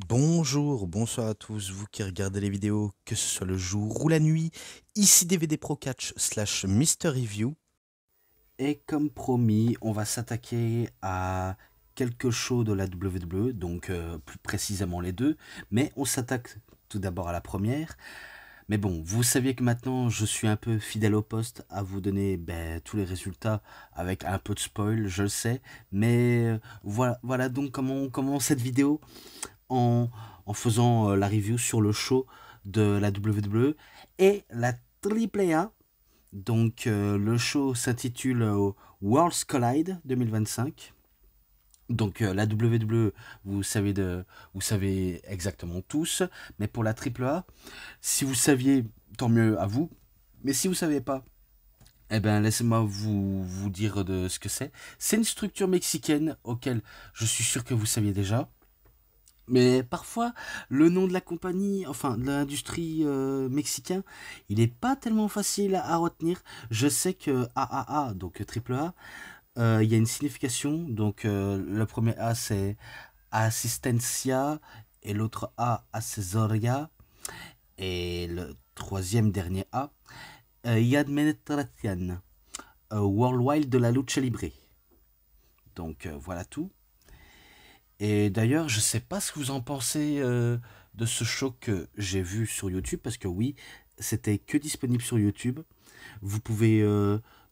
Bonjour, bonsoir à tous, vous qui regardez les vidéos, que ce soit le jour ou la nuit, ici DVD Pro Catch slash Mister Review. Et comme promis, on va s'attaquer à quelques shows de la WWE, donc plus précisément les deux, mais on s'attaque tout d'abord à la première. Mais bon, vous saviez que maintenant je suis un peu fidèle au poste à vous donner tous les résultats avec un peu de spoil, je le sais, mais voilà donc comment on commence cette vidéo en, en faisant la review sur le show de la WWE et la AAA. Donc le show s'intitule Worlds Collide 2025. Donc la WWE, vous savez exactement tous, mais pour la AAA, si vous saviez, tant mieux à vous. Mais si vous ne savez pas, eh ben laissez-moi vous dire de ce que c'est. C'est une structure mexicaine auquel je suis sûr que vous saviez déjà. Mais parfois, le nom de la compagnie, enfin de l'industrie mexicain, il n'est pas tellement facile à retenir. Je sais que AAA, donc triple A, il y a une signification. Donc le premier A c'est Assistencia et l'autre A Accessoria et le troisième dernier A Administration Worldwide de la Lucha Libre. Donc voilà tout. Et d'ailleurs, je sais pas ce que vous en pensez de ce show que j'ai vu sur YouTube, parce que oui, c'était que disponible sur YouTube. Vous pouvez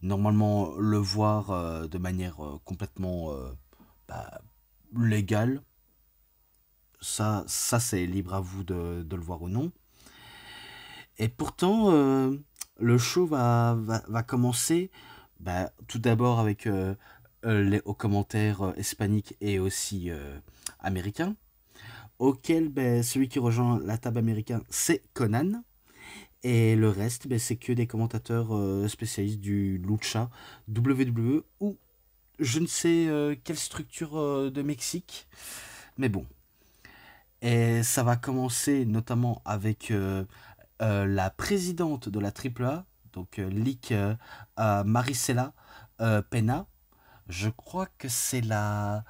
normalement le voir de manière complètement bah, légale. Ça c'est libre à vous de le voir ou non. Et pourtant, le show va commencer tout d'abord avec aux commentaires hispaniques et aussi américains, auquel celui qui rejoint la table américaine, c'est Conan. Et le reste, c'est que des commentateurs spécialistes du Lucha, WWE ou je ne sais quelle structure de Mexique. Mais bon. Et ça va commencer notamment avec la présidente de la AAA, donc Lick Maricela Pena. Je crois que c'est la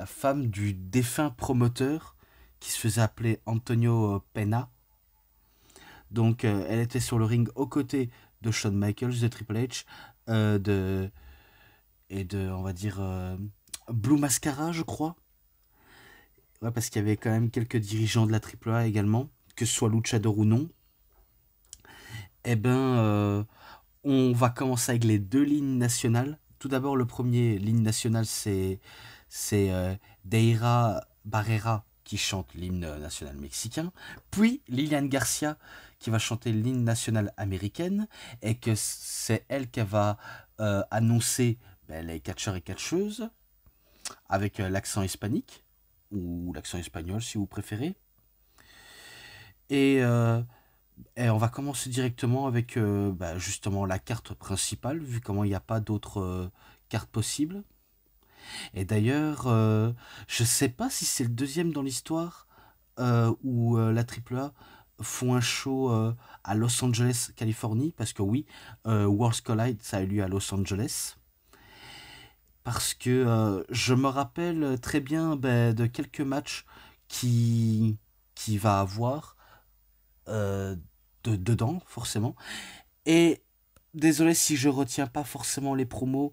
femme du défunt promoteur qui se faisait appeler Antonio Pena. Donc elle était sur le ring aux côtés de Shawn Michaels, de Triple H, de et de, on va dire, Blue Mascara, je crois. Ouais, parce qu'il y avait quand même quelques dirigeants de la AAA également, que ce soit luchador ou non. Eh ben, on va commencer avec les deux lignes nationales. Tout d'abord, le premier ligne nationale, c'est Deira Barrera qui chante l'hymne national mexicain. Puis Lilian Garcia qui va chanter l'hymne national américaine. Et que c'est elle qui va annoncer les catcheurs et catcheuses avec l'accent hispanique ou l'accent espagnol si vous préférez. Et on va commencer directement avec justement la carte principale, vu comment il n'y a pas d'autres cartes possibles. Et d'ailleurs, je sais pas si c'est le deuxième dans l'histoire où la AAA font un show à Los Angeles, Californie, parce que oui, Worlds Collide, ça a eu lieu à Los Angeles. Parce que je me rappelle très bien de quelques matchs qui va avoir euh, dedans, forcément. Et désolé si je retiens pas forcément les promos,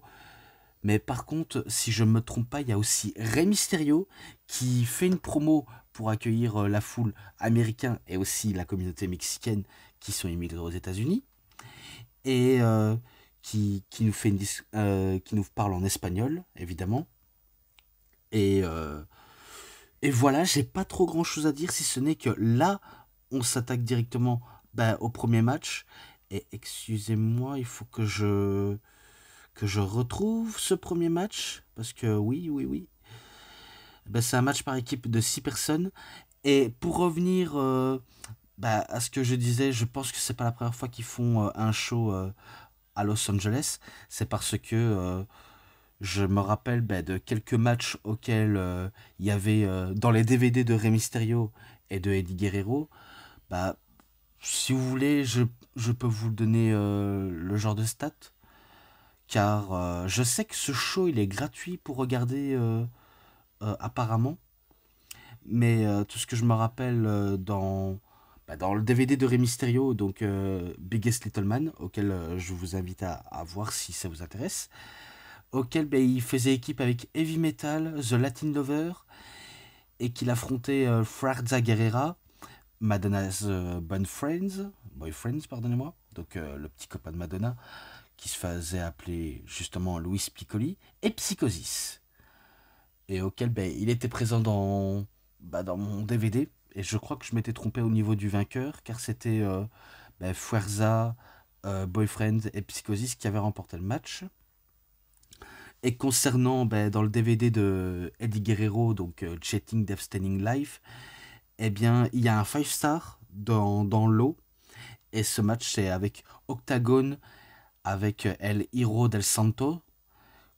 mais par contre, si je me trompe pas, il y a aussi Rey Mysterio qui fait une promo pour accueillir la foule américaine et aussi la communauté mexicaine qui sont immigrés aux États-Unis et qui nous fait qui nous parle en espagnol évidemment. Et, euh, et voilà, j'ai pas trop grand chose à dire si ce n'est que là, on s'attaque directement au premier match. Et excusez-moi, il faut que je retrouve ce premier match. Parce que oui. C'est un match par équipe de 6 personnes. Et pour revenir à ce que je disais, je pense que c'est pas la première fois qu'ils font un show à Los Angeles. C'est parce que je me rappelle de quelques matchs auxquels il y avait dans les DVD de Rey Mysterio et de Eddie Guerrero. Bah, si vous voulez, je peux vous donner le genre de stats. Car je sais que ce show il est gratuit pour regarder apparemment. mais tout ce que je me rappelle dans le DVD de Rey Mysterio, donc Biggest Little Man, auquel je vous invite à voir si ça vous intéresse, auquel il faisait équipe avec Heavy Metal, The Latin Lover, et qu'il affrontait Farza Guerrera, Madonna's Boyfriends, pardonnez-moi, donc le petit copain de Madonna, qui se faisait appeler justement Louis Piccoli, et Psychosis, et auquel il était présent dans mon DVD, et je crois que je m'étais trompé au niveau du vainqueur, car c'était Fuerza, Boyfriend et Psychosis qui avaient remporté le match. Et concernant dans le DVD de Eddie Guerrero, donc Jetting Death Standing Life, eh bien il y a un 5 star dans l'eau, et ce match c'est avec Octagon, avec El Hiro del Santo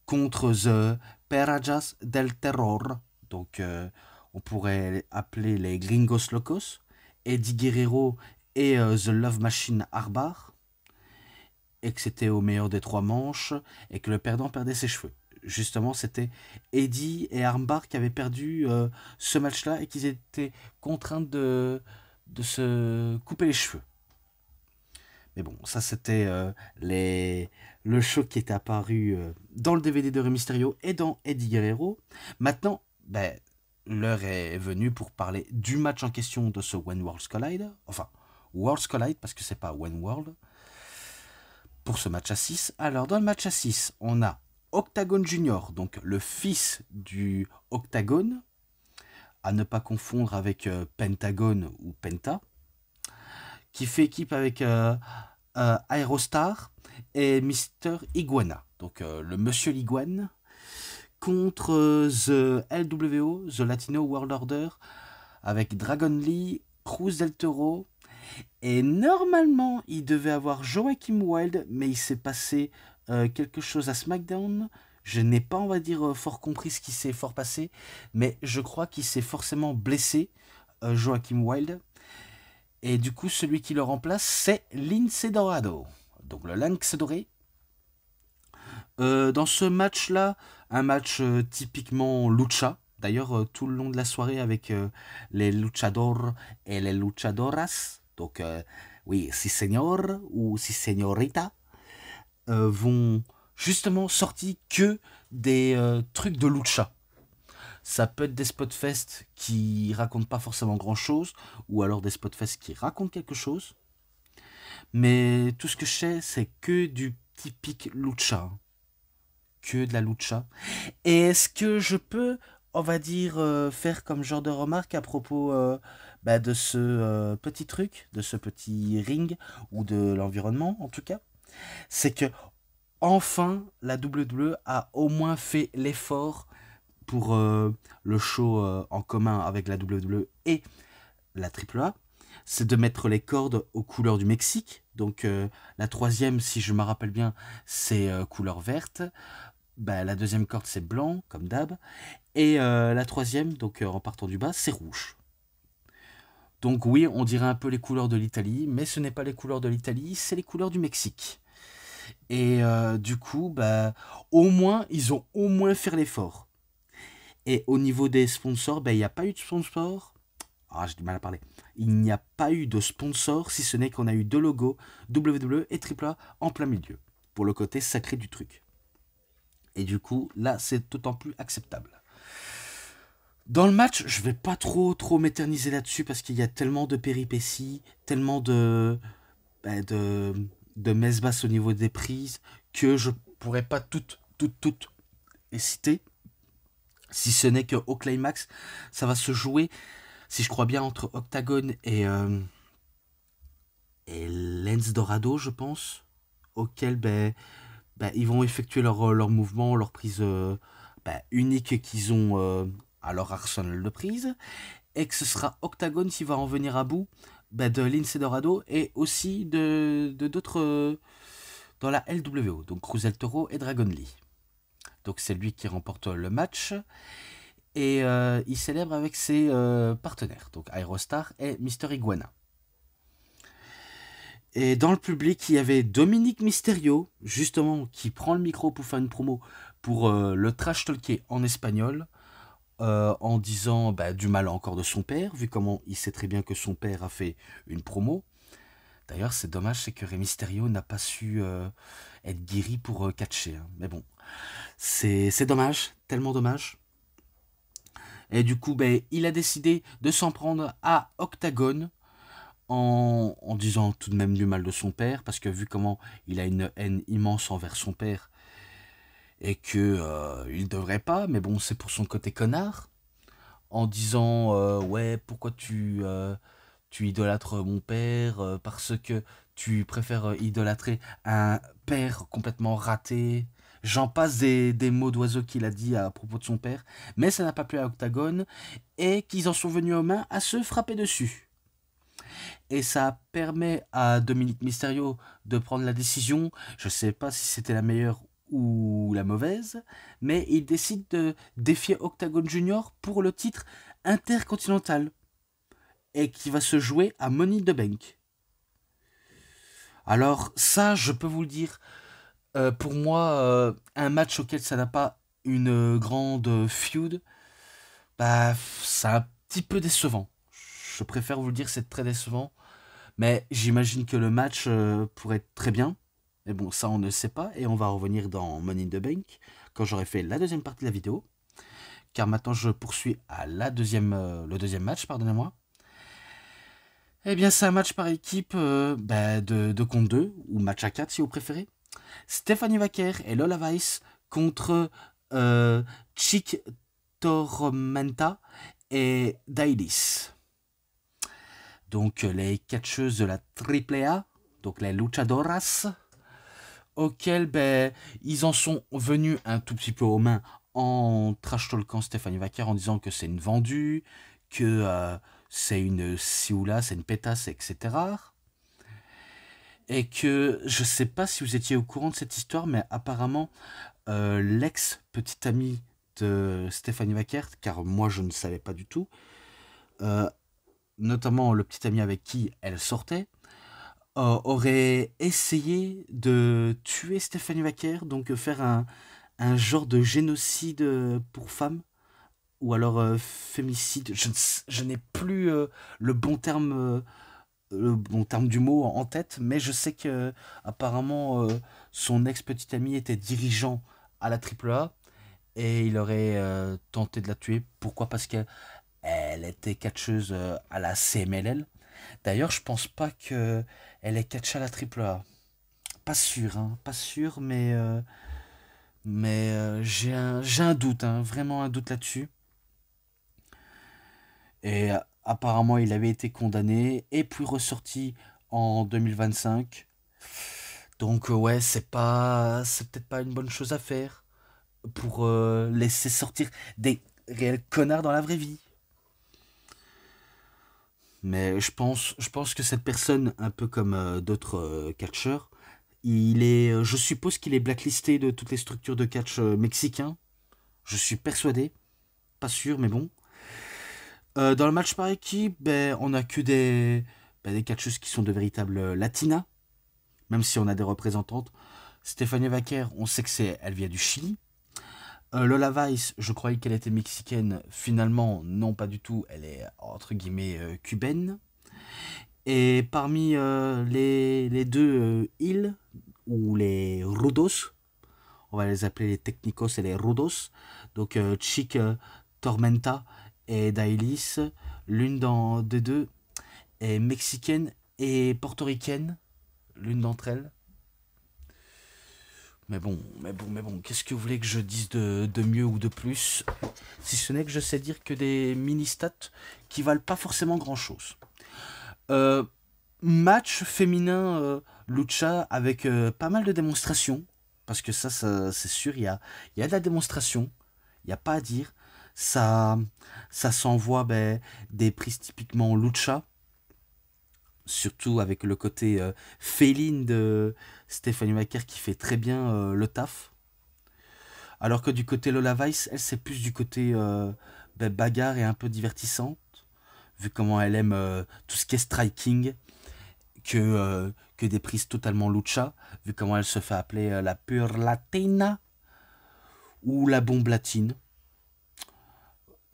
contre The Perajas del Terror, donc on pourrait appeler les Gringos Locos, Eddie Guerrero et The Love Machine Arbar, et que c'était au meilleur des 3 manches, et que le perdant perdait ses cheveux. Justement, c'était Eddie et Armbar qui avaient perdu ce match-là, et qu'ils étaient contraints de se couper les cheveux. Mais bon, ça c'était le show qui était apparu dans le DVD de Rey Mysterio et dans Eddie Guerrero. Maintenant, l'heure est venue pour parler du match en question de ce When Worlds Collide. Enfin, Worlds Collide, parce que c'est pas When World. Pour ce match à 6. Alors, dans le match à 6, on a Octagon Junior, donc le fils du Octagon, à ne pas confondre avec Pentagon ou Penta, qui fait équipe avec Aerostar et Mister Iguana, donc le Monsieur l'Iguane, contre The LWO, The Latino World Order, avec Dragon Lee, Cruz del Toro, et normalement il devait avoir Joachim Wild, mais il s'est passé quelque chose à SmackDown. Je n'ai pas, on va dire, fort compris ce qui s'est fort passé, mais je crois qu'il s'est forcément blessé, Joachim Wild. Et du coup, celui qui le remplace, c'est Lince Dorado, donc le Lynx doré. Dans ce match-là, un match typiquement lucha. D'ailleurs, tout le long de la soirée avec les luchadors et les luchadoras, donc oui, si señor ou si señorita, vont justement sortir que des trucs de lucha. Ça peut être des spotfest qui racontent pas forcément grand chose, ou alors des spotfest qui racontent quelque chose. Mais tout ce que je sais, c'est que du typique lucha. Que de la lucha. Et est-ce que je peux, on va dire, faire comme genre de remarque à propos de ce petit truc, de ce petit ring, ou de l'environnement en tout cas? C'est que enfin la WWE a au moins fait l'effort pour le show en commun avec la WWE et la AAA, c'est de mettre les cordes aux couleurs du Mexique. Donc la troisième, si je me rappelle bien, c'est couleur verte. La deuxième corde, c'est blanc, comme d'hab. Et la troisième, donc en partant du bas, c'est rouge. Donc oui, on dirait un peu les couleurs de l'Italie, mais ce n'est pas les couleurs de l'Italie, c'est les couleurs du Mexique. Et du coup, au moins, ils ont au moins fait l'effort. Et au niveau des sponsors, il n'y a pas eu de sponsor. Ah, j'ai du mal à parler. Il n'y a pas eu de sponsor, si ce n'est qu'on a eu 2 logos, WWE et AAA en plein milieu, pour le côté sacré du truc. Et du coup, là, c'est d'autant plus acceptable. Dans le match, je vais pas trop m'éterniser là-dessus, parce qu'il y a tellement de péripéties, tellement de messes basses au niveau des prises, que je pourrais pas toutes les citer. Si ce n'est qu'au climax, ça va se jouer, si je crois bien, entre Octagon et Lance Dorado, je pense, auquel ils vont effectuer leur mouvement, leur prise unique qu'ils ont à leur arsenal de prise, et que ce sera Octagon qui va en venir à bout de Lince Dorado, et aussi de d'autres dans la LWO, donc Cruz del Toro et Dragon Lee. Donc c'est lui qui remporte le match, et il célèbre avec ses partenaires, donc Aerostar et Mister Iguana. Et dans le public, il y avait Dominique Mysterio, justement, qui prend le micro pour faire une promo pour le trash talker en espagnol, en disant bah, du mal encore de son père, vu comment il sait très bien que son père a fait une promo. D'ailleurs, c'est dommage, c'est que Rey Mysterio n'a pas su être guéri pour catcher, hein. Mais bon, c'est dommage, tellement dommage. Et du coup, ben, il a décidé de s'en prendre à Octagon en disant tout de même du mal de son père, parce que vu comment il a une haine immense envers son père et que il devrait pas, mais bon, c'est pour son côté connard, en disant ouais, pourquoi tu idolâtres mon père parce que tu préfères idolâtrer un père complètement raté. J'en passe des mots d'oiseau qu'il a dit à propos de son père, mais ça n'a pas plu à Octagon et qu'ils en sont venus aux mains à se frapper dessus. Et ça permet à Dominique Mysterio de prendre la décision. Je ne sais pas si c'était la meilleure ou la mauvaise, mais il décide de défier Octagon Junior pour le titre intercontinental et qui va se jouer à Money in the Bank. Alors ça, je peux vous le dire, pour moi, un match auquel ça n'a pas une grande feud, bah, c'est un petit peu décevant. Je préfère vous le dire, c'est très décevant. Mais j'imagine que le match pourrait être très bien. Mais bon, ça on ne sait pas. Et on va revenir dans Money in the Bank quand j'aurai fait la deuxième partie de la vidéo. Car maintenant je poursuis à le deuxième match, pardonnez-moi. Eh bien c'est un match par équipe de contre 2, ou match à 4 si vous préférez. Stephanie Vaquer et Lola Vice contre Chick Tormenta et Dailis. Donc les catcheuses de la AAA, donc les luchadoras, auxquelles ben, ils en sont venus un tout petit peu aux mains en trash-talkant Stephanie Vaquer en disant que c'est une vendue, que c'est une sioula, c'est une pétasse, etc. Et que je sais pas si vous étiez au courant de cette histoire, mais apparemment l'ex-petite amie de Stephanie Vaquer, car moi je ne savais pas du tout, notamment le petit ami avec qui elle sortait, aurait essayé de tuer Stephanie Vaquer, donc faire un genre de génocide pour femmes, ou alors fémicide. Je n'ai plus le bon terme du mot en tête, mais je sais que apparemment son ex-petit ami était dirigeant à la AAA et il aurait tenté de la tuer. Pourquoi? Parce qu'elle était catcheuse à la CMLL. D'ailleurs, je pense pas que elle est catchée à la AAA. Pas sûr, hein, pas sûr, mais j'ai un doute, hein, vraiment un doute là-dessus. Et apparemment, il avait été condamné et puis ressorti en 2025. Donc ouais, c'est peut-être pas une bonne chose à faire pour laisser sortir des réels connards dans la vraie vie. Mais je pense que cette personne, un peu comme d'autres catcheurs, je suppose qu'il est blacklisté de toutes les structures de catch mexicains. Je suis persuadé, pas sûr, mais bon. Dans le match par équipe, ben, on a que des catcheuses qui sont de véritables latinas, même si on a des représentantes. Stephanie Vaquer, on sait elle vient du Chili. Lola Vice, je croyais qu'elle était mexicaine. Finalement, non, pas du tout. Elle est entre guillemets cubaine. Et parmi les deux îles, ou les rudos, on va les appeler les technicos et les rudos, donc Chick Tormenta et Dailis, des deux est mexicaine et portoricaine, l'une d'entre elles. Mais bon, qu'est-ce que vous voulez que je dise de mieux ou de plus? Si ce n'est que je sais dire que des mini-stats qui valent pas forcément grand-chose. Euh, Match féminin lucha avec pas mal de démonstrations. Parce que ça c'est sûr, il y a de la démonstration. Il n'y a pas à dire. Ça s'envoie ben, des prises typiquement lucha. Surtout avec le côté féline de Stephanie Vaquer qui fait très bien le taf. Alors que du côté Lola Vice, elle c'est plus du côté ben, bagarre et un peu divertissante. Vu comment elle aime tout ce qui est striking. Que des prises totalement lucha. Vu comment elle se fait appeler la pure latina. Ou la bombe latine.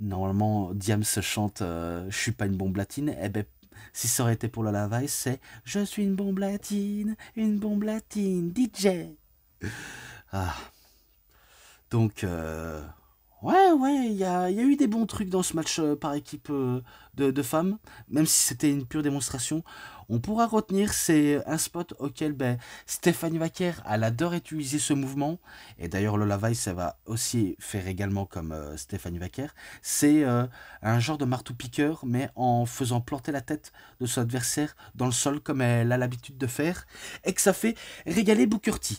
Normalement, Diams se chante Je suis pas une bombe latine. Eh ben, si ça aurait été pour la Vice, c'est Je suis une bombe latine, DJ. Ah, donc, ouais, il y a eu des bons trucs dans ce match par équipe de femmes, même si c'était une pure démonstration. On pourra retenir, c'est un spot auquel ben, Stéphanie Vaquer, elle adore utiliser ce mouvement, et d'ailleurs Lola Weiss, ça va aussi faire également comme Stéphanie Vaquer. C'est un genre de marteau-piqueur, mais en faisant planter la tête de son adversaire dans le sol, comme elle a l'habitude de faire, et que ça fait régaler Booker T.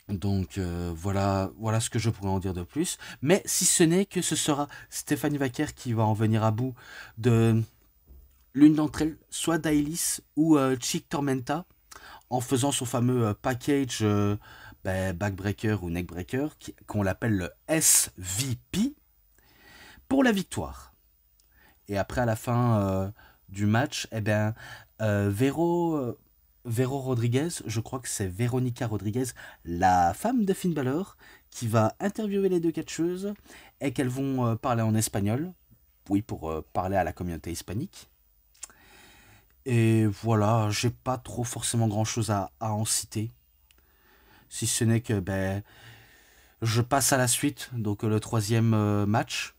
Donc voilà ce que je pourrais en dire de plus. Mais si ce n'est que ce sera Stéphanie Vaquer qui va en venir à bout de l'une d'entre elles, soit Dailis ou Chick Tormenta, en faisant son fameux package backbreaker ou neckbreaker, qu'on l'appelle le SVP, pour la victoire. Et après, à la fin du match, eh bien, Vero Rodriguez, je crois que c'est Veronica Rodriguez, la femme de Finn Balor, qui va interviewer les deux catcheuses et qu'elles vont parler en espagnol, oui, pour parler à la communauté hispanique. Et voilà, j'ai pas trop forcément grand chose à en citer, si ce n'est que ben, je passe à la suite, donc le troisième match.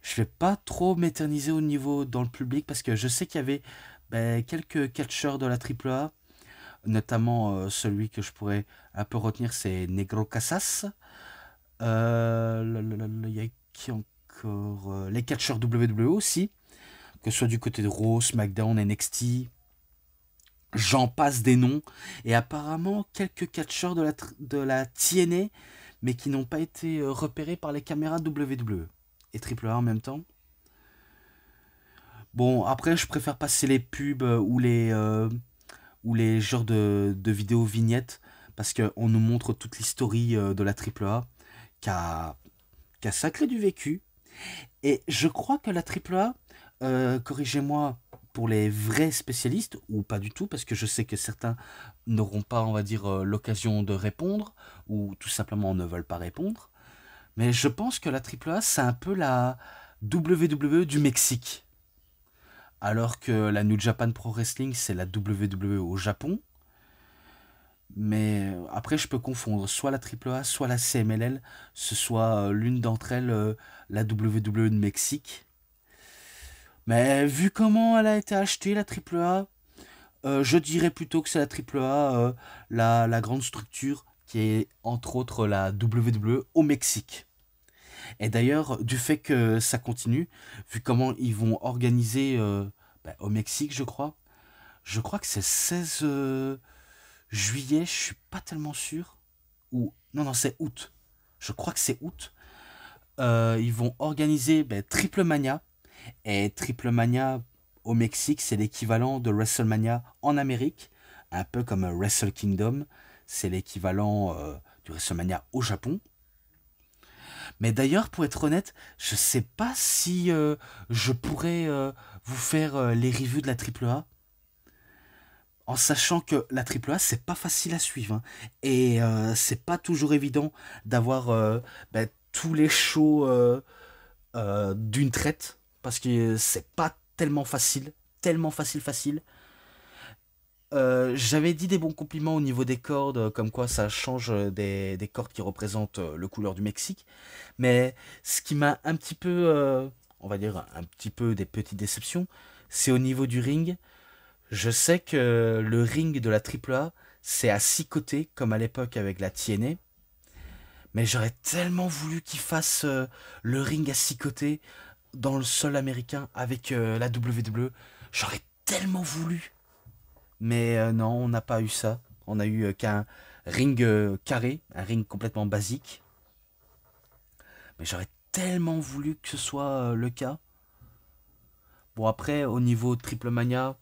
Je vais pas trop m'éterniser au niveau dans le public parce que je sais qu'il y avait ben, quelques catcheurs de la AAA, notamment celui que je pourrais un peu retenir, c'est Negro Casas. Il y a qui encore les catcheurs WWE aussi, que ce soit du côté de Raw, SmackDown, NXT. J'en passe des noms. Et apparemment, quelques catcheurs de la TNA, mais qui n'ont pas été repérés par les caméras WWE et AAA en même temps. Bon, après, je préfère passer les pubs ou les genres de vidéos vignettes parce qu'on nous montre toute l'histoire de la AAA qui a sacré du vécu. Et je crois que la AAA, corrigez-moi pour les vrais spécialistes, ou pas du tout, parce que je sais que certains n'auront pas, on va dire, l'occasion de répondre, ou tout simplement ne veulent pas répondre. Mais je pense que la AAA, c'est un peu la WWE du Mexique. Alors que la New Japan Pro Wrestling, c'est la WWE au Japon. Mais après, je peux confondre soit la AAA, soit la CMLL, ce soit l'une d'entre elles, la WWE de Mexique. Mais vu comment elle a été achetée, la AAA, je dirais plutôt que c'est la AAA, la grande structure, qui est entre autres la WWE au Mexique. Et d'ailleurs, du fait que ça continue, vu comment ils vont organiser au Mexique, je crois que c'est 16 juillet, je suis pas tellement sûr. Ou non, non, c'est août. Je crois que c'est août. Ils vont organiser Triple Mania. Et Triple Mania au Mexique, c'est l'équivalent de WrestleMania en Amérique. Un peu comme Wrestle Kingdom. C'est l'équivalent du WrestleMania au Japon. Mais d'ailleurs, pour être honnête, je sais pas si je pourrais vous faire les reviews de la AAA. En sachant que la AAA, c'est pas facile à suivre, hein. Et c'est pas toujours évident d'avoir tous les shows d'une traite. Parce que c'est pas tellement facile. J'avais dit des bons compliments au niveau des cordes, comme quoi ça change des cordes qui représentent le couleur du Mexique. Mais ce qui m'a un petit peu, on va dire, un petit peu des petites déceptions, c'est au niveau du ring. Je sais que le ring de la AAA, c'est à 6 côtés, comme à l'époque avec la TNA. Mais j'aurais tellement voulu qu'ils fassent le ring à 6 côtés dans le sol américain avec la WWE. J'aurais tellement voulu. Mais non, on n'a pas eu ça. On a eu qu'un ring carré, un ring complètement basique. Mais j'aurais tellement voulu que ce soit le cas. Bon, après, au niveau Triple Mania,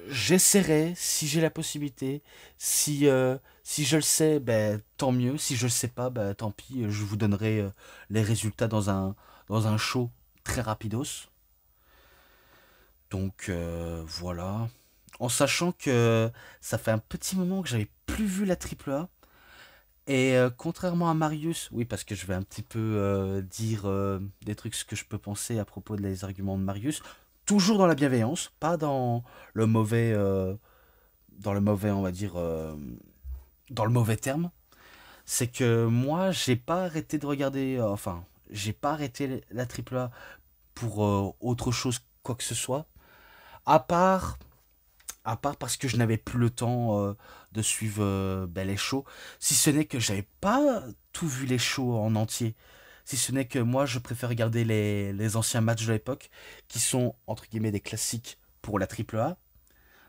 j'essaierai si j'ai la possibilité. Si je le sais, tant mieux. Si je le sais pas, tant pis. Je vous donnerai les résultats dans un show très rapidos. Donc voilà. En sachant que ça fait un petit moment que j'avais plus vu la AAA. Et contrairement à Marius, oui, parce que je vais un petit peu dire des trucs ce que je peux penser à propos des arguments de Marius, toujours dans la bienveillance, pas dans le mauvais, on va dire, dans le mauvais terme. C'est que moi, j'ai pas arrêté de regarder, enfin, j'ai pas arrêté la AAA pour autre chose, quoi que ce soit, à part parce que je n'avais plus le temps de suivre ben, les shows, si ce n'est que j'avais pas tout vu les shows en entier. Si ce n'est que moi, je préfère regarder les anciens matchs de l'époque, qui sont, entre guillemets, des classiques pour la AAA.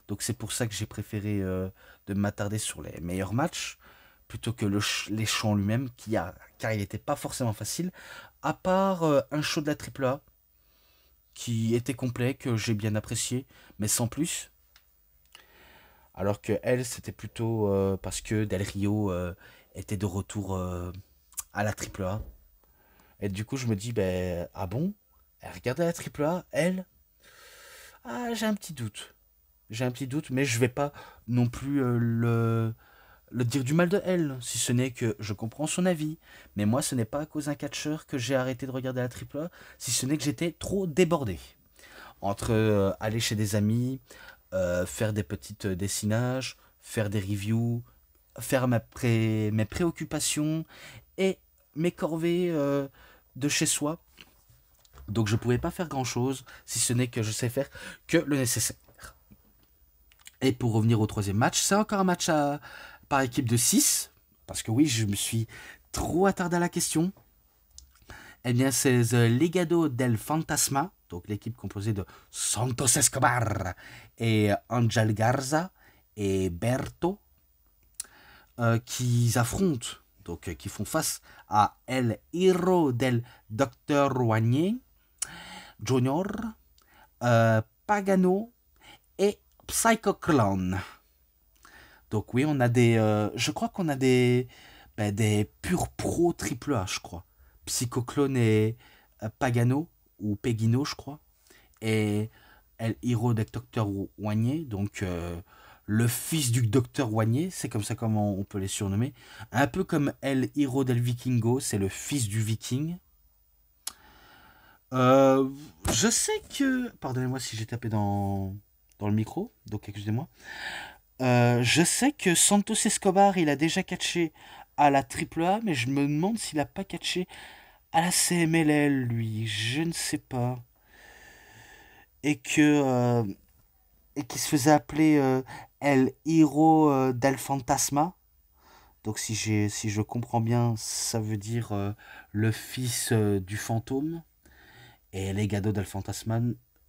Donc c'est pour ça que j'ai préféré de m'attarder sur les meilleurs matchs, plutôt que les shows en lui-même, car il n'était pas forcément facile, à part un show de la AAA, qui était complet, que j'ai bien apprécié, mais sans plus. Alors que elle, c'était plutôt parce que Del Rio était de retour à la AAA. Et du coup, je me dis, ben, ah bon? Elle regardait la AAA, elle? Ah, j'ai un petit doute. J'ai un petit doute, mais je vais pas non plus le dire du mal de elle, si ce n'est que je comprends son avis. Mais moi, ce n'est pas à cause d'un catcheur que j'ai arrêté de regarder la AAA, si ce n'est que j'étais trop débordé. Entre aller chez des amis, faire des petites dessinages, faire des reviews, faire mes préoccupations et mes corvées de chez soi. Donc je ne pouvais pas faire grand-chose, si ce n'est que je sais faire que le nécessaire. Et pour revenir au troisième match, c'est encore un match par équipe de 6. Parce que oui, je me suis trop attardé à la question. Eh bien, c'est The Legado del Fantasma, donc l'équipe composée de Santos Escobar et Angel Garza et Berto, qui affrontent, donc qui font face à El Hiro del Dr. Wagner Junior, Pagano et Psycho Clown. Donc oui, on a je crois qu'on a des purs pro triple A, je crois. Psychoclone et Pagano, ou Pegino, je crois. Et El Hiro del Docteur Wagner, donc le fils du Docteur Wagner, c'est comme ça comment on peut les surnommer. Un peu comme El Hiro del Vikingo, c'est le fils du Viking. Euh, je sais que... Pardonnez-moi si j'ai tapé dans le micro, donc excusez-moi. Je sais que Santos Escobar, il a déjà catché à la AAA, mais je me demande s'il a pas catché à la CMLL, lui. Je ne sais pas. Et que et qui se faisait appeler El Hiro del Fantasma. Donc si je comprends bien, ça veut dire le fils du fantôme. Et Legado del Fantasma,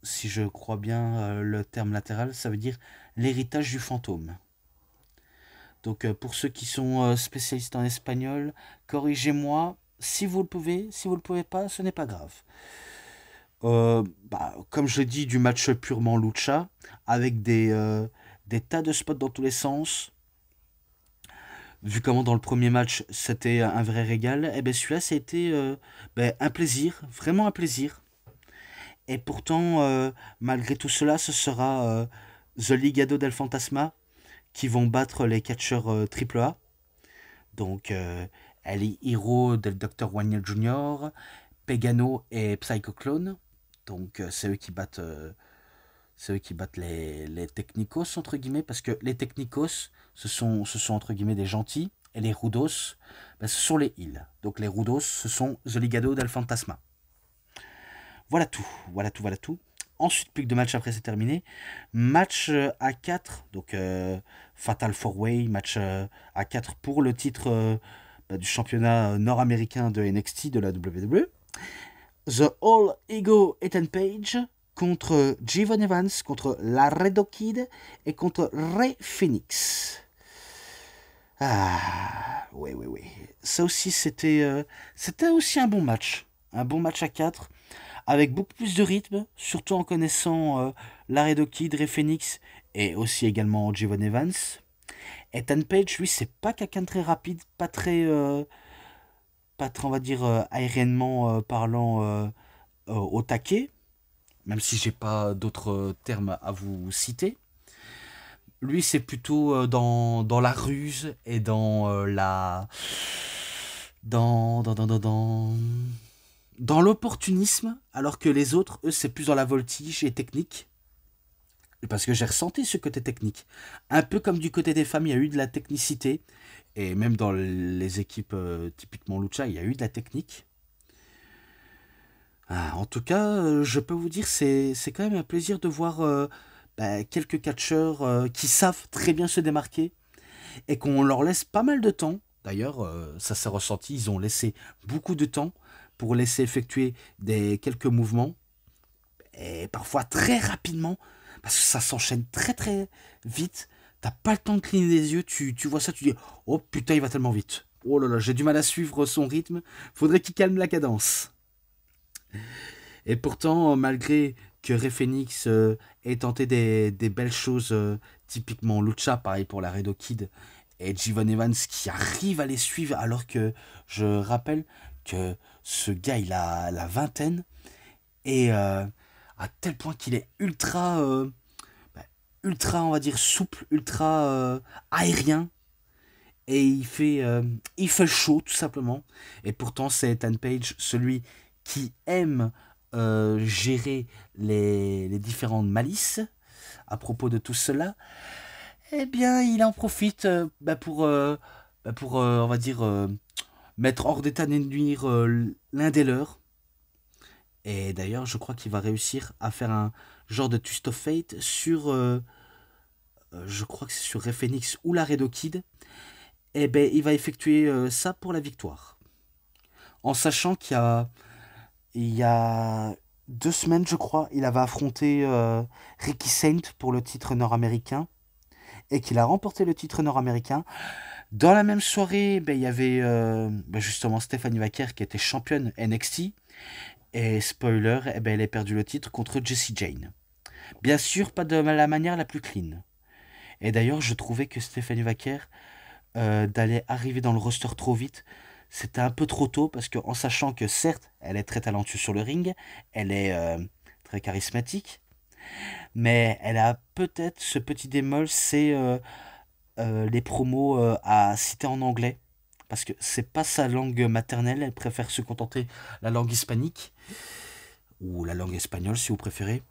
si je crois bien le terme latéral, ça veut dire l'héritage du fantôme. Donc pour ceux qui sont spécialistes en espagnol, corrigez-moi si vous le pouvez, si vous le pouvez pas, ce n'est pas grave. Comme je l'ai dit, du match purement lucha, avec des tas de spots dans tous les sens. Vu comment dans le premier match c'était un vrai régal, et bien celui-là c'était un plaisir, vraiment un plaisir. Et pourtant, malgré tout cela, ce sera The Ligado del Fantasma qui vont battre les catcheurs AAA. Donc, El Hiro del Dr. Wagner Jr., Pegano et Psycho Clone. Donc, c'est eux qui battent les Technicos, entre guillemets, parce que les Technicos, ce sont entre guillemets des gentils, et les Rudos, ce sont les heals. Donc, les Rudos, ce sont The Ligado del Fantasma. Voilà tout, voilà tout, voilà tout. Ensuite, plus que deux matchs après, c'est terminé. Match à 4, donc Fatal 4-Way, match à 4 pour le titre du championnat nord-américain de NXT de la WWE. The All Ego Ethan Page contre Javon Evans, contre Laredo Kid et contre Rey Fenix. Ah, oui, oui, oui. Ça aussi, c'était aussi un bon match. Un bon match à 4 avec beaucoup plus de rythme, surtout en connaissant Laredo Kid, Rey Fenix et aussi également Javon Evans. Ethan Page, lui, c'est pas quelqu'un de très rapide, pas très, on va dire, aériennement parlant au taquet, même si j'ai pas d'autres termes à vous citer. Lui, c'est plutôt dans la ruse et dans dans l'opportunisme, alors que les autres, eux, c'est plus dans la voltige et technique. Parce que j'ai ressenti ce côté technique. Un peu comme du côté des femmes, il y a eu de la technicité. Et même dans les équipes typiquement Lucha, il y a eu de la technique. Ah, en tout cas, je peux vous dire, c'est quand même un plaisir de voir quelques catcheurs qui savent très bien se démarquer et qu'on leur laisse pas mal de temps. D'ailleurs, ça s'est ressenti, ils ont laissé beaucoup de temps pour laisser effectuer quelques mouvements et parfois très rapidement parce que ça s'enchaîne très très vite. T'as pas le temps de cligner les yeux, tu vois ça, tu dis oh putain, il va tellement vite. Oh là là, j'ai du mal à suivre son rythme, faudrait qu'il calme la cadence. Et pourtant, malgré que Rey Fenix ait tenté des belles choses, typiquement Lucha, pareil pour la Redo Kid, et Jivon Evans qui arrive à les suivre, alors que je rappelle que ce gars, il a la vingtaine, et à tel point qu'il est bah, ultra, on va dire, souple, ultra aérien, et il fait le show, tout simplement. Et pourtant, c'est Ethan Page, celui qui aime gérer les différentes malices à propos de tout cela. Eh bien, il en profite pour on va dire, mettre hors d'état de nuire l'un des leurs. Et d'ailleurs, je crois qu'il va réussir à faire un genre de twist of fate sur, je crois que c'est sur Rey Fenix ou la Redo Kid. Et ben, il va effectuer ça pour la victoire. En sachant il y a 2 semaines, je crois, il avait affronté Ricky Saint pour le titre nord-américain et qu'il a remporté le titre nord-américain. Dans la même soirée, ben, il y avait justement Stephanie Vaquer qui était championne NXT. Et spoiler, eh ben, elle a perdu le titre contre Jessie Jane. Bien sûr, pas de la manière la plus clean. Et d'ailleurs, je trouvais que Stephanie Vaquer d'aller arriver dans le roster trop vite, c'était un peu trop tôt parce que en sachant que certes, elle est très talentueuse sur le ring, elle est très charismatique, mais elle a peut-être ce petit bémol, c'est les promos à citer en anglais. Parce que c'est pas sa langue maternelle, elle préfère se contenter la langue hispanique, ou la langue espagnole si vous préférez.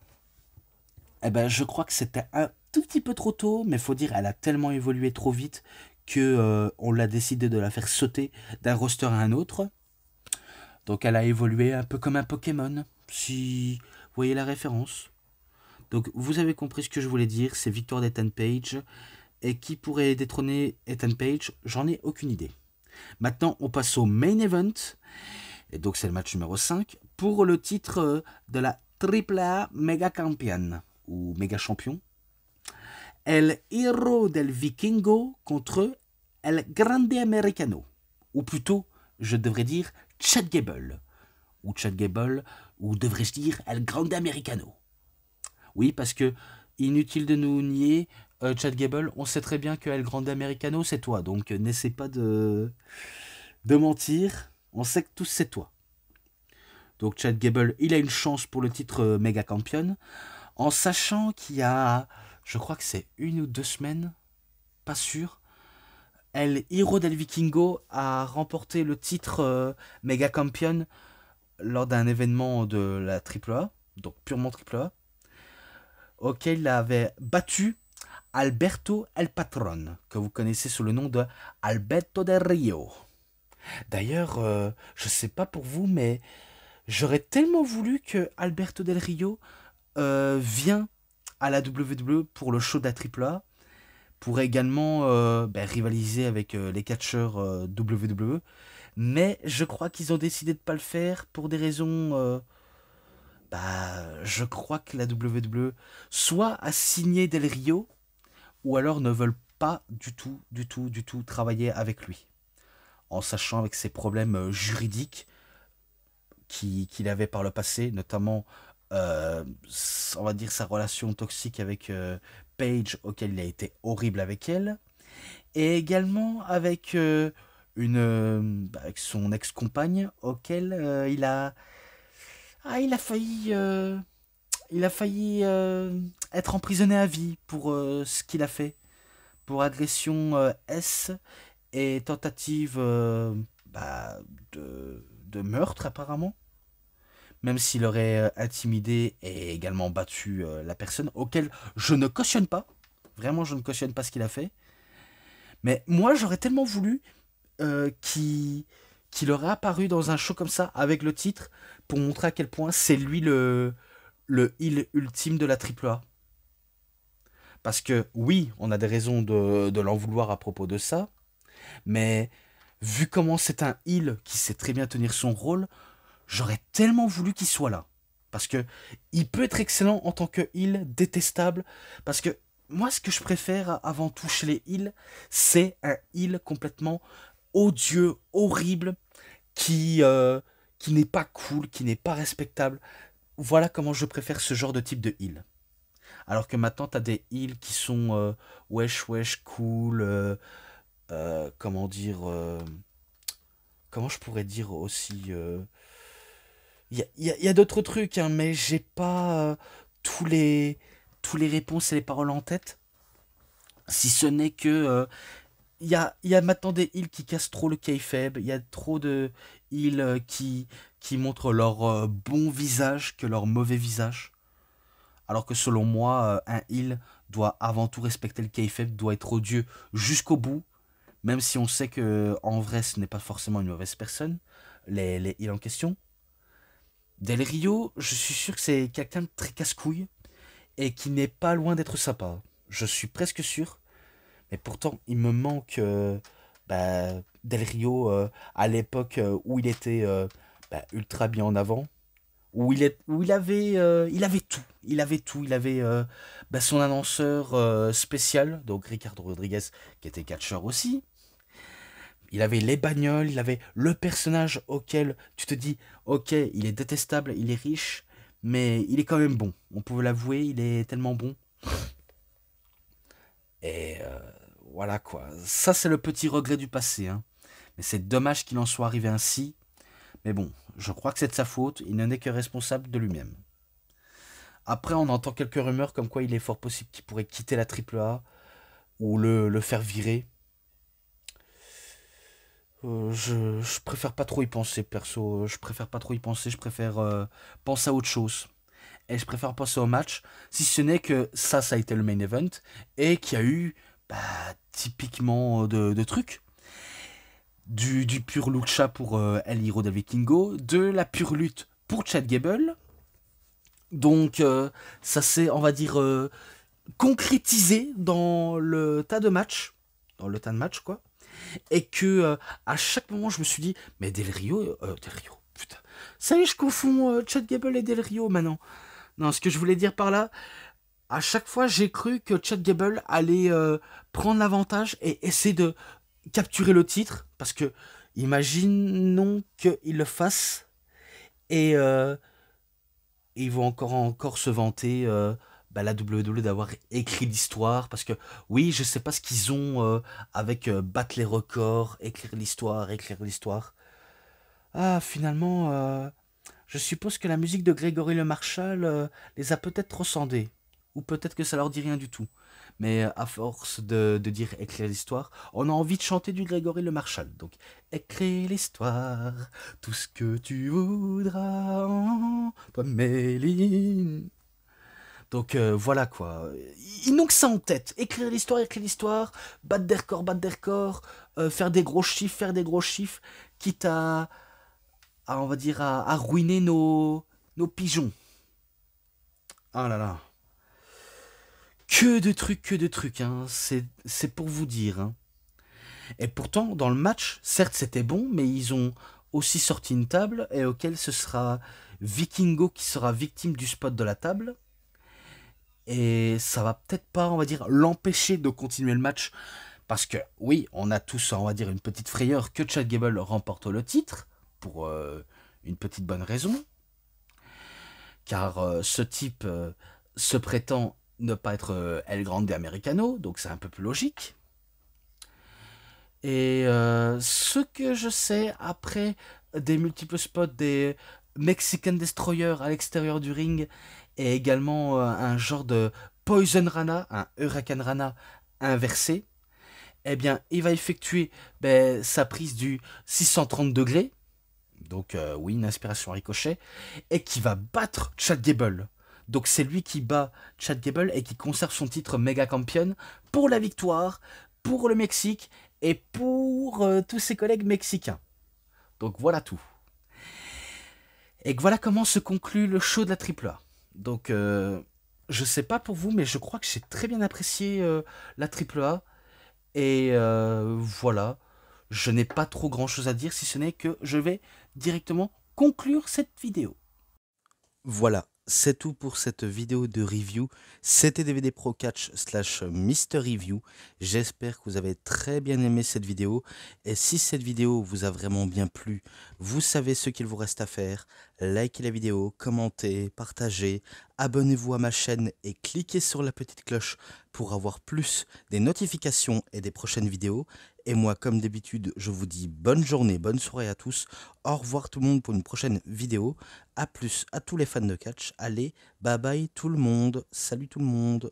Eh ben, je crois que c'était un tout petit peu trop tôt, mais faut dire, elle a tellement évolué trop vite que on l'a décidé de la faire sauter d'un roster à un autre. Donc elle a évolué un peu comme un Pokémon, si vous voyez la référence. Donc vous avez compris ce que je voulais dire, c'est victoire d'Ethan Page. Et qui pourrait détrôner Ethan Page, j'en ai aucune idée. Maintenant, on passe au main event. Et donc c'est le match numéro 5 pour le titre de la AAA Mega Champion, ou Mega Champion. El Hero del Vikingo contre El Grande Americano. Ou plutôt, je devrais dire Chad Gable. Ou Chad Gable, ou devrais-je dire El Grande Americano. Oui, parce que, inutile de nous nier, Chad Gable, on sait très bien que El Grande Americano, c'est toi. Donc n'essaie pas de mentir. On sait que tous c'est toi. Donc Chad Gable, il a une chance pour le titre Mega Champion. En sachant qu'il y a, je crois que c'est 1 ou 2 semaines, pas sûr, El Hero del Vikingo a remporté le titre Mega Champion lors d'un événement de la AAA, donc purement AAA, auquel il avait battu Alberto El Patron, que vous connaissez sous le nom de Alberto del Rio. D'ailleurs, je sais pas pour vous, mais j'aurais tellement voulu que Alberto del Rio vienne à la WWE pour le show de la AAA, pour également rivaliser avec les catcheurs WWE, mais je crois qu'ils ont décidé de ne pas le faire pour des raisons... je crois que la WWE soit a signé Del Rio, ou alors ne veulent pas du tout travailler avec lui. En sachant avec ses problèmes juridiques qu'il avait par le passé, notamment, on va dire, sa relation toxique avec Paige, auquel il a été horrible avec elle, et également avec, avec son ex-compagne, auquel il a failli, être emprisonné à vie pour ce qu'il a fait. pour agression S et tentative bah, de meurtre apparemment. Même s'il aurait intimidé et également battu la personne, auquel je ne cautionne pas. Vraiment, je ne cautionne pas ce qu'il a fait. Mais moi, j'aurais tellement voulu qu'il aurait apparu dans un show comme ça, avec le titre, pour montrer à quel point c'est lui le heel ultime de la AAA. Parce que oui, on a des raisons de l'en vouloir à propos de ça, mais vu comment c'est un heel qui sait très bien tenir son rôle, j'aurais tellement voulu qu'il soit là. Parce que il peut être excellent en tant que heel, détestable. Parce que moi, ce que je préfère avant tout chez les heels, c'est un heel complètement odieux, horrible, qui n'est pas cool, qui n'est pas respectable. Voilà comment je préfère ce genre de type de heel. Alors que maintenant, t'as des heels qui sont wesh wesh cool, comment dire, comment je pourrais dire aussi. Il y a d'autres trucs, hein, mais j'ai pas tous les tous les réponses et les paroles en tête. Si ce n'est que il y a maintenant des heals qui cassent trop le kayfabe. Il y a trop de heals qui montrent leur bon visage que leur mauvais visage. Alors que selon moi, un heal doit avant tout respecter le kayfabe, doit être odieux jusqu'au bout. Même si on sait que en vrai ce n'est pas forcément une mauvaise personne, les heals en question. Del Rio, je suis sûr que c'est quelqu'un de très casse-couille et qui n'est pas loin d'être sympa. Je suis presque sûr. Mais pourtant, il me manque bah, Del Rio à l'époque où il était bah, ultra bien en avant. Où il avait tout. Il avait tout. Il avait bah, son annonceur spécial, donc Ricardo Rodriguez, qui était catcheur aussi. Il avait les bagnoles, il avait le personnage auquel tu te dis, ok, il est détestable, il est riche, mais il est quand même bon. On peut l'avouer, il est tellement bon. Et voilà quoi. Ça, c'est le petit regret du passé, hein. Mais c'est dommage qu'il en soit arrivé ainsi. Mais bon, je crois que c'est de sa faute. Il n'en est que responsable de lui-même. Après, on entend quelques rumeurs comme quoi il est fort possible qu'il pourrait quitter la AAA ou le faire virer. Je préfère pas trop y penser, perso. Je préfère pas trop y penser. Je préfère penser à autre chose. Et je préfère penser au match, si ce n'est que ça a été le main event, et qu'il y a eu, bah, typiquement de trucs. Du pur lucha pour El Hiro del Vikingo, de la pure lutte pour Chad Gable. Donc, ça s'est, on va dire, concrétisé dans le tas de matchs. Dans le tas de matchs, quoi. Et que, à chaque moment, je me suis dit, mais Del Rio, putain. Ça y est, je confonds Chad Gable et Del Rio maintenant. Non, ce que je voulais dire par là, à chaque fois, j'ai cru que Chad Gable allait prendre l'avantage et essayer de capturer le titre. Parce que, imaginons qu'il le fasse et ils vont encore se vanter, bah, la WWE d'avoir écrit l'histoire. Parce que, oui, je sais pas ce qu'ils ont avec battre les records, écrire l'histoire, écrire l'histoire. Ah, finalement, je suppose que la musique de Grégory Le Marchal les a peut-être transcendés. Ou peut-être que ça leur dit rien du tout. Mais à force de dire écrire l'histoire, on a envie de chanter du Grégory Le Marchal. Donc, écrire l'histoire, tout ce que tu voudras en toi, Méline. Donc voilà quoi. Ils n'ont que ça en tête. Écrire l'histoire, battre des records, faire des gros chiffres, quitte on va dire, à ruiner nos pigeons. Ah là là. Que de trucs, hein. C'est pour vous dire, hein. Et pourtant, dans le match, certes c'était bon, mais ils ont aussi sorti une table et auquel ce sera Vikingo qui sera victime du spot de la table. Et ça va peut-être pas, on va dire, l'empêcher de continuer le match. Parce que, oui, on a tous, on va dire, une petite frayeur que Chad Gable remporte le titre. Pour une petite bonne raison. Car ce type se prétend ne pas être El Grande Americano, donc c'est un peu plus logique. Et ce que je sais, après des multiples spots des Mexican Destroyer à l'extérieur du ring, et également un genre de Poison Rana, un Hurricane Rana inversé, eh bien, il va effectuer sa prise du 630 degrés, donc oui, une inspiration ricochet, et qui va battre Chad Gable. Donc c'est lui qui bat Chad Gable et qui conserve son titre méga champion pour la victoire, pour le Mexique et pour tous ses collègues mexicains. Donc voilà tout. Et voilà comment se conclut le show de la AAA. Donc je sais pas pour vous, mais je crois que j'ai très bien apprécié la AAA. Et voilà, je n'ai pas trop grand chose à dire si ce n'est que je vais directement conclure cette vidéo. Voilà, c'est tout pour cette vidéo de review. C'était DVD Pro Catch / Mister Review. J'espère que vous avez très bien aimé cette vidéo. Et si cette vidéo vous a vraiment bien plu, vous savez ce qu'il vous reste à faire. Likez la vidéo, commentez, partagez, abonnez-vous à ma chaîne et cliquez sur la petite cloche pour avoir plus des notifications et des prochaines vidéos. Et moi, comme d'habitude, je vous dis bonne journée, bonne soirée à tous. Au revoir tout le monde pour une prochaine vidéo. A plus à tous les fans de catch. Allez, bye bye tout le monde. Salut tout le monde.